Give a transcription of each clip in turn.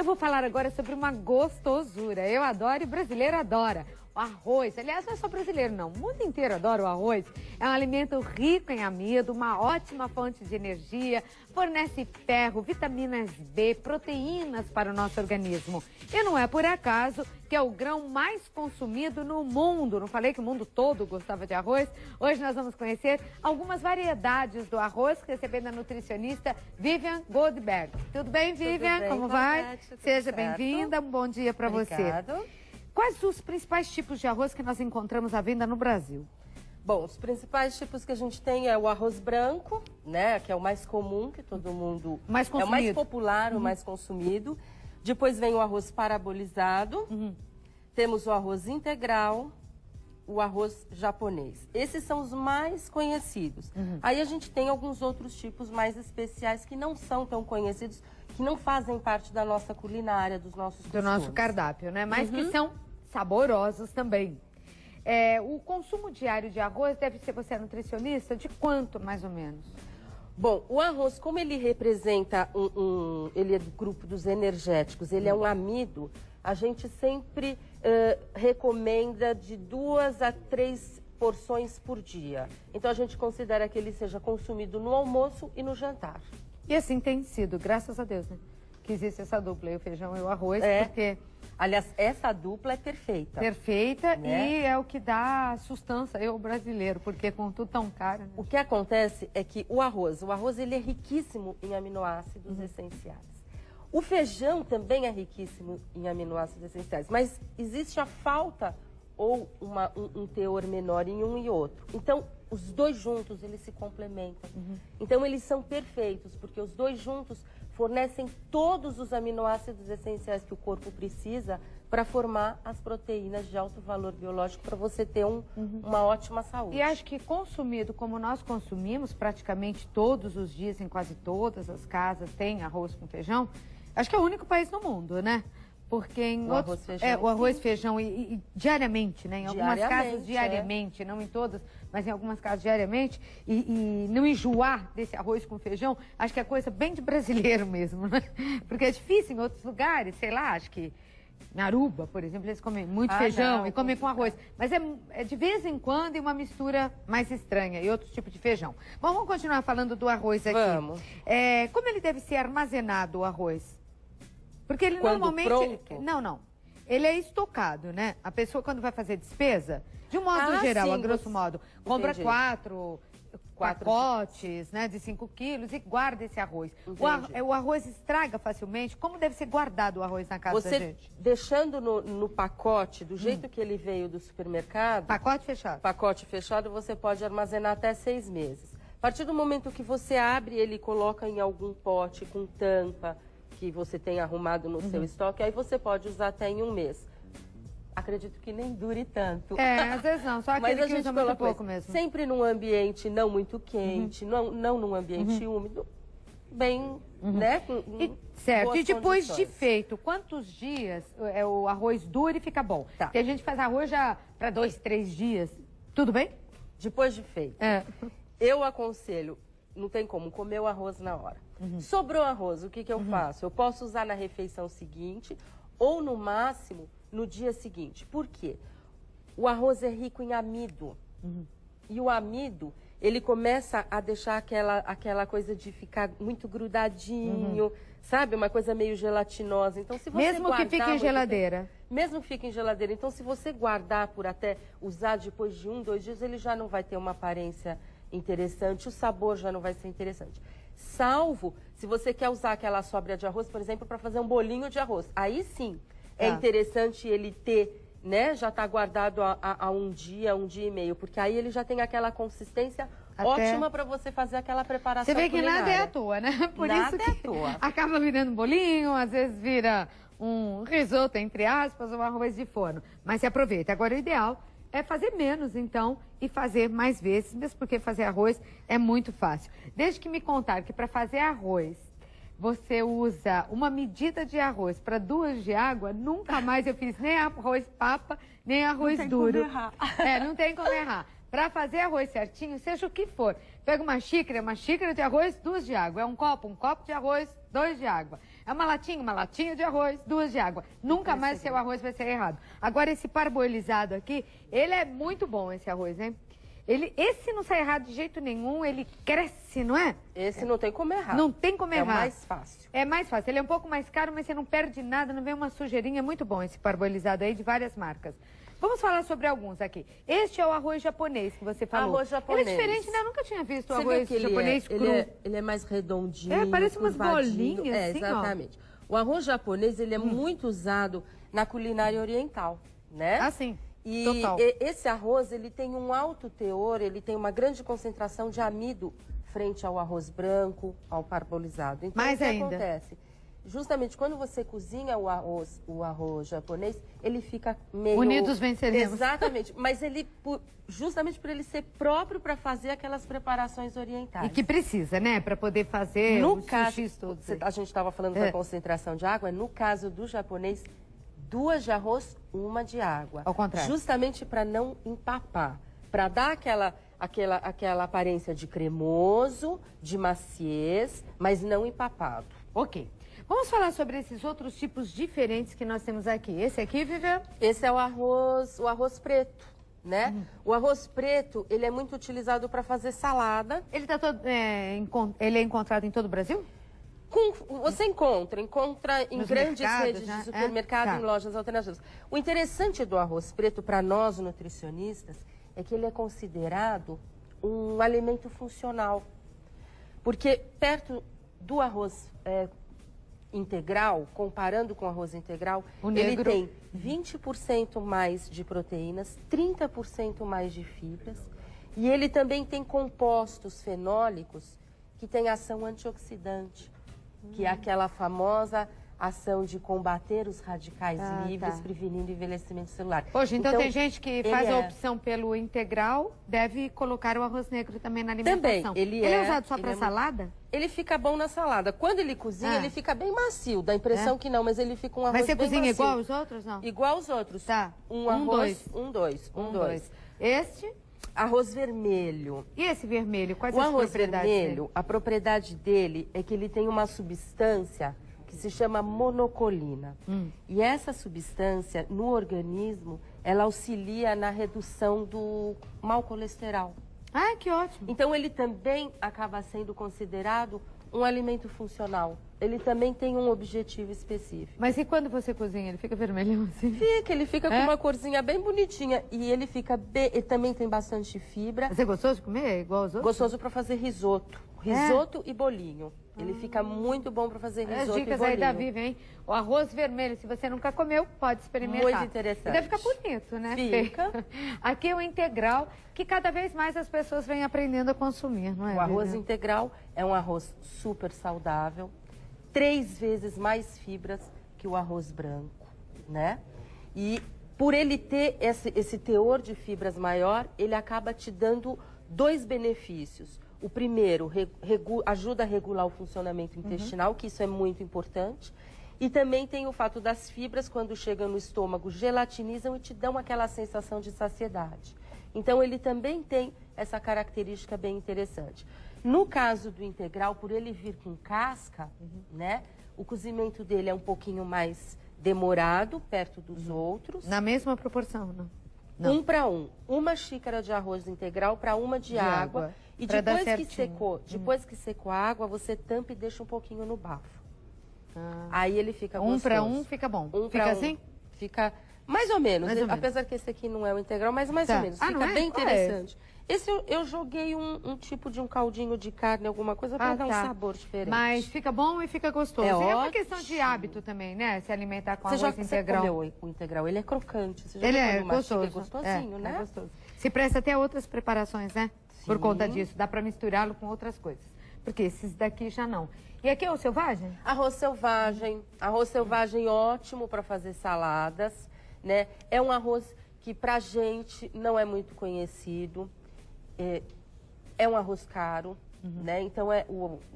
vou falar agora sobre uma gostosura. Eu adoro e o brasileiro adora. O arroz, aliás, não é só brasileiro não, o mundo inteiro adora o arroz. É um alimento rico em amido, uma ótima fonte de energia, fornece ferro, vitaminas B, proteínas para o nosso organismo. E não é por acaso que é o grão mais consumido no mundo. Não falei que o mundo todo gostava de arroz? Hoje nós vamos conhecer algumas variedades do arroz, recebendo a nutricionista Vivian Goldberg. Tudo bem, Vivian? Tudo bem, como vai? Seja bem-vinda, um bom dia para você. Obrigado. Quais os principais tipos de arroz que nós encontramos à venda no Brasil? Bom, os principais tipos que a gente tem é o arroz branco, né, que é o mais comum, que todo mundo... Mais consumido. É o mais popular, o mais consumido. Depois vem o arroz parabolizado. Temos o arroz integral, o arroz japonês. Esses são os mais conhecidos. Aí a gente tem alguns outros tipos mais especiais que não são tão conhecidos, que não fazem parte da nossa culinária, dos nossos costumes. Do nosso cardápio, né? Mas que são saborosos também. O consumo diário de arroz deve ser, você é nutricionista, de quanto mais ou menos? Bom, o arroz, como ele representa ele é do grupo dos energéticos, ele é um amido, a gente sempre recomenda de 2 a 3 porções por dia. Então a gente considera que ele seja consumido no almoço e no jantar. E assim tem sido, graças a Deus, né? Que existe essa dupla, o feijão e o arroz, porque... Aliás, essa dupla é perfeita. Perfeita, né? E é o que dá sustância ao brasileiro, porque com tudo tão caro, né? O que acontece é que o arroz ele é riquíssimo em aminoácidos essenciais. O feijão também é riquíssimo em aminoácidos essenciais, mas existe a falta ou um teor menor em um e outro. Então, os dois juntos, eles se complementam. Então, eles são perfeitos, porque os dois juntos fornecem todos os aminoácidos essenciais que o corpo precisa para formar as proteínas de alto valor biológico para você ter uma ótima saúde. E acho que consumido como nós consumimos praticamente todos os dias, em quase todas as casas, tem arroz com feijão, acho que é o único país no mundo, né? Porque em outros... o arroz e feijão e diariamente, né? Em algumas casas diariamente, não em todas, mas em algumas casas diariamente. E não enjoar desse arroz com feijão, acho que é coisa bem de brasileiro mesmo, né? Porque é difícil em outros lugares, sei lá, acho que em Aruba, por exemplo, eles comem muito feijão e comem com arroz. Mas é de vez em quando e uma mistura mais estranha e outro tipo de feijão. Bom, vamos continuar falando do arroz aqui. Vamos. Como ele deve ser armazenado, o arroz? Porque ele Quando normalmente... pronto? Não. Ele é estocado, né? A pessoa, quando vai fazer despesa, de um modo geral, sim, a grosso modo, compra Entendi. 4 pacotes, né, de 5 quilos e guarda esse arroz. O arroz estraga facilmente? Como deve ser guardado o arroz na casa da gente? Deixando no pacote, do jeito que ele veio do supermercado... Pacote fechado? Pacote fechado, você pode armazenar até 6 meses. A partir do momento que você abre, ele coloca em algum pote com tampa que você tem arrumado no seu estoque, aí você pode usar até em 1 mês. Acredito que nem dure tanto. Às vezes não, só aquele que usa muito pouco mesmo. Sempre num ambiente não muito quente, não num ambiente úmido, bem, né? Certo, e depois condições. de feito, quantos dias o arroz dura e fica bom? Tá. Porque a gente faz arroz já para 2, 3 dias, tudo bem? Depois de feito. Eu aconselho, não tem como, comer o arroz na hora. Sobrou arroz, o que eu faço? Eu posso usar na refeição seguinte ou, no máximo, no dia seguinte. Por quê? O arroz é rico em amido. E o amido, ele começa a deixar aquela coisa de ficar muito grudadinho, sabe? Uma coisa meio gelatinosa. Então, se você mesmo que fique em geladeira? Mesmo que fique em geladeira. Então, se você guardar por até usar depois de 1, 2 dias, ele já não vai ter uma aparência interessante, o sabor já não vai ser interessante. Salvo se você quer usar aquela sobra de arroz, por exemplo, para fazer um bolinho de arroz. Aí sim, é interessante ele ter, né, já tá guardado há 1 dia, 1 dia e meio, porque aí ele já tem aquela consistência ótima para você fazer aquela preparação culinária. Você vê que nada é à toa, né? Por isso que acaba virando bolinho, às vezes vira um risoto, entre aspas, um arroz de forno. Mas se aproveita. Agora, o ideal é fazer menos, então, e fazer mais vezes, mesmo porque fazer arroz é muito fácil. Desde que me contaram que para fazer arroz, você usa uma medida de arroz para 2 de água, nunca mais eu fiz nem arroz papa, nem arroz duro. Não tem como errar. Para fazer arroz certinho, seja o que for, pega uma xícara de arroz, 2 de água. É um copo de arroz, 2 de água. É uma latinha de arroz, 2 de água. Nunca mais seu arroz vai ser errado. Agora, esse parboilizado aqui, ele é muito bom, esse arroz, hein? Esse não sai errado de jeito nenhum, ele cresce, não é? Esse não tem como errar. Não tem como errar. É o mais fácil. É mais fácil. Ele é um pouco mais caro, mas você não perde nada, não vem uma sujeirinha. É muito bom esse parboilizado aí, de várias marcas. Vamos falar sobre alguns aqui. Este é o arroz japonês que você falou. Arroz japonês. Ele é diferente, né? Eu nunca tinha visto o Você arroz japonês cru. Ele é mais redondinho. Parece umas bolinhas, assim, exatamente. Ó. O arroz japonês, ele é muito usado na culinária oriental, né? Ah, sim. E total. Esse arroz, ele tem um alto teor, ele tem uma grande concentração de amido frente ao arroz branco, ao parbolizado. Então, mais o que ainda acontece? Justamente quando você cozinha o arroz japonês, ele fica meio... Unidos venceremos. Exatamente. Mas justamente por ele ser próprio para fazer aquelas preparações orientais. E que precisa, né? Para poder fazer no caso, sushis todos. A gente estava falando da concentração de água. No caso do japonês, 2 de arroz, 1 de água. Ao contrário. Justamente para não empapar. Para dar aquela aparência de cremoso, de maciez, mas não empapado. Ok. Vamos falar sobre esses outros tipos diferentes que nós temos aqui. Esse aqui, Vivian? Esse é o arroz preto, né? O arroz preto, ele é muito utilizado para fazer salada. Ele ele é encontrado em todo o Brasil? Você encontra em nos grandes mercados, redes né? de supermercado, em lojas alternativas. O interessante do arroz preto, para nós nutricionistas, é que ele é considerado um alimento funcional. Porque perto do arroz integral, comparando com o arroz integral, ele tem 20% mais de proteínas, 30% mais de fibras, e ele também tem compostos fenólicos que têm ação antioxidante, que é aquela famosa ação de combater os radicais livres, prevenindo envelhecimento celular. Poxa, então tem gente que faz a opção pelo integral, deve colocar o arroz negro também na alimentação. Também, ele é usado só para salada? Ele fica bom na salada. Quando ele cozinha, ele fica bem macio. Dá a impressão que não, mas ele fica um arroz bem macio. Mas você cozinha igual aos outros, não? Igual aos outros. Tá. Um arroz, dois. Este? Arroz vermelho. E esse vermelho? Quais são as propriedades dele? O arroz vermelho, a propriedade dele é que ele tem uma substância que se chama monocolina. E essa substância, no organismo, ela auxilia na redução do mau colesterol. Ah, que ótimo. Então, ele também acaba sendo considerado um alimento funcional. Ele também tem um objetivo específico. Mas e quando você cozinha, ele fica vermelhão assim? Ele fica com uma corzinha bem bonitinha. E ele fica ele também tem bastante fibra. Mas é gostoso de comer? É igual aos outros? Gostoso para fazer risoto. Risoto e bolinho. Ele fica muito bom para fazer risoto e bolinho. As dicas aí da Vivi, hein? O arroz vermelho, se você nunca comeu, pode experimentar. Muito interessante. E deve ficar bonito, né? Fica. Aqui é o integral, que cada vez mais as pessoas vêm aprendendo a consumir, não é? O arroz integral é um arroz super saudável, 3 vezes mais fibras que o arroz branco, né? E por ele ter esse teor de fibras maior, ele acaba te dando 2 benefícios. O primeiro, ajuda a regular o funcionamento intestinal, que isso é muito importante. E também tem o fato das fibras, quando chegam no estômago, gelatinizam e te dão aquela sensação de saciedade. Então, ele também tem essa característica bem interessante. No caso do integral, por ele vir com casca, né, o cozimento dele é um pouquinho mais demorado, perto dos outros. Na mesma proporção, não? 1 para 1. 1 xícara de arroz integral para 1 de água. E depois que secou a água, você tampa e deixa um pouquinho no bafo. Aí ele fica gostoso. 1 para 1 fica bom. Fica assim? Fica mais ou menos. Mais ou menos. Apesar que esse aqui não é o integral, mas mais ou menos. Fica bem interessante. Esse eu joguei um tipo de um caldinho de carne, alguma coisa, para dar um sabor diferente. Mas fica bom e fica gostoso. É uma questão de hábito também, né? Se alimentar com arroz integral. Você comeu o integral, ele é crocante. Você já ele é gostoso. É gostosinho, né? É gostoso. Se presta até outras preparações, né? Sim. Por conta disso. Dá para misturá-lo com outras coisas. Porque esses daqui já não. E aqui é o selvagem? Arroz selvagem. Arroz selvagem ótimo para fazer saladas, né? É um arroz que pra gente não é muito conhecido. É um arroz caro, né? Então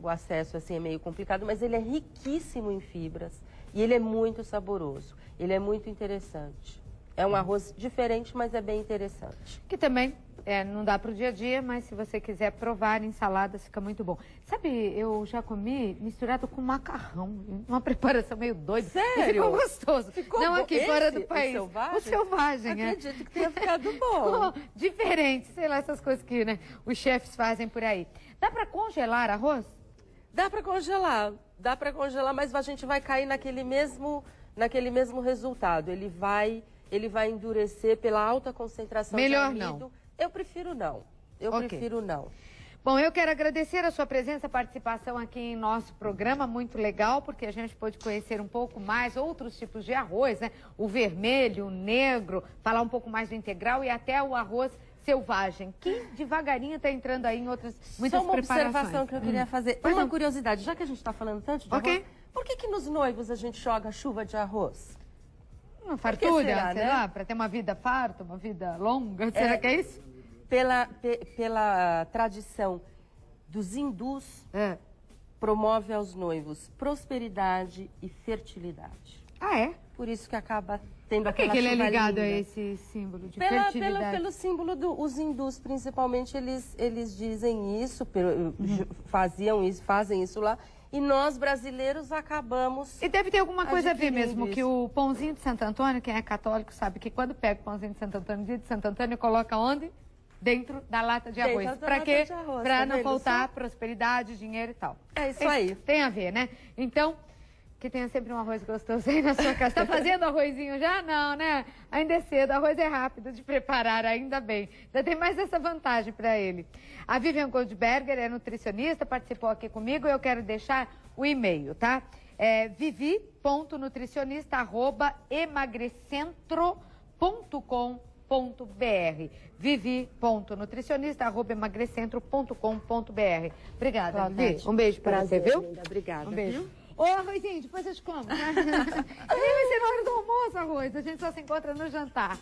o acesso assim é meio complicado, mas ele é riquíssimo em fibras e ele é muito saboroso. Ele é muito interessante. É um arroz diferente, mas é bem interessante. Que também não dá para o dia a dia, mas se você quiser provar em saladas, fica muito bom. Sabe, eu já comi misturado com macarrão. Uma preparação meio doida. Sério? E ficou gostoso. Ficou não aqui esse, fora do país. O selvagem, Acredito que tenha ficado bom. Diferente, sei lá, essas coisas que os chefes fazem por aí. Dá para congelar arroz? Dá para congelar, mas a gente vai cair naquele mesmo resultado. Ele vai endurecer pela alta concentração de amido. Não. Eu prefiro não. Prefiro não. Bom, eu quero agradecer a sua presença, participação aqui em nosso programa, muito legal, porque a gente pôde conhecer um pouco mais outros tipos de arroz, né? O vermelho, o negro, falar um pouco mais do integral e até o arroz selvagem, que devagarinho está entrando aí em muitas preparações. Só uma observação que eu queria fazer. Uma curiosidade, já que a gente está falando tanto de arroz, por que nos noivos a gente joga chuva de arroz? Uma fartura, sei lá, para ter uma vida farta, uma vida longa, será que é isso? Pela tradição dos hindus, promove aos noivos prosperidade e fertilidade. Ah, é? Por isso que acaba tendo aquela chuva linda. Por que ele é ligado linda. a esse símbolo de fertilidade? Pelo símbolo dos hindus, principalmente, eles dizem isso, fazem isso lá. E nós, brasileiros, acabamos... E deve ter alguma coisa a ver mesmo, que o pãozinho de Santo Antônio, quem é católico sabe que quando pega o pãozinho de Santo Antônio, dia de Santo Antônio, coloca onde? Dentro da lata de arroz. Para quê? Para não faltar prosperidade, dinheiro e tal. É isso aí. Tem a ver, né? Então, que tenha sempre um arroz gostoso aí na sua casa. Tá fazendo arrozinho já? Não, né? Ainda é cedo, arroz é rápido de preparar, ainda bem. Ainda tem mais essa vantagem para ele. A Vivian Goldberger é nutricionista, participou aqui comigo. Eu quero deixar o e-mail, tá? É vivi.nutricionista@emagrecentro.com.br vivi.nutricionista@emagrecentro.com.br. Obrigada, Vivi. Um beijo para você, viu? Linda, obrigada. Um beijo. Ô, arrozinho, depois eu te como. Vai ser na hora do almoço, arroz. A gente só se encontra no jantar.